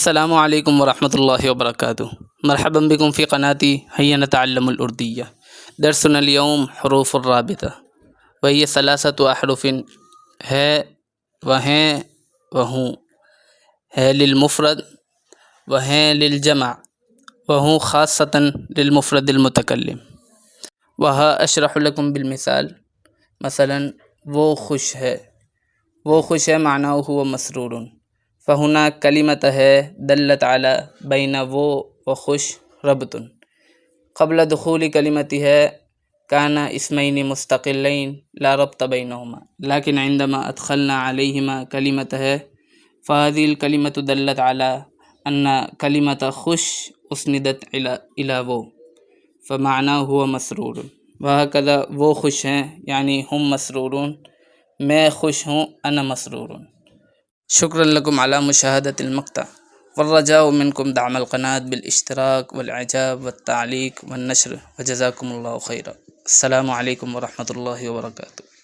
السلام علیکم ورحمۃ اللہ وبرکاتہ۔ مرحبا بكم في قناتي هيا نتعلم الأردية. درسنا اليوم حروف الرابطة وهي 3 أحرف ه وهين وهو. ه للمفرد وهين للجمع وهو خاصة للمفرد المتكلم. وها أشرح لكم بالمثال. مثلا وہ خوش ہے معناه هو مسرور. فهنا كلمة ہے دلت على بين وہ وخوش ربط. قبل دخول كلمة ہے كان اسمين مستقلين لا ربط بينهما، لكن عندما أدخلنا عليهما كلمة ہے فهذه الكلمة دلت على أن كلمة خوش أسندت إلى وہ فمعناه هو مسرور. وهكذا وہ خوش ہیں یعنی هم مسرورون، میں خوش ہوں أنا مسرور. شكرا لكم على مشاهدة المقطع، والرجاء منكم دعم القناة بالاشتراك والإعجاب والتعليق والنشر، وجزاكم الله خيرا. السلام عليكم ورحمة الله وبركاته.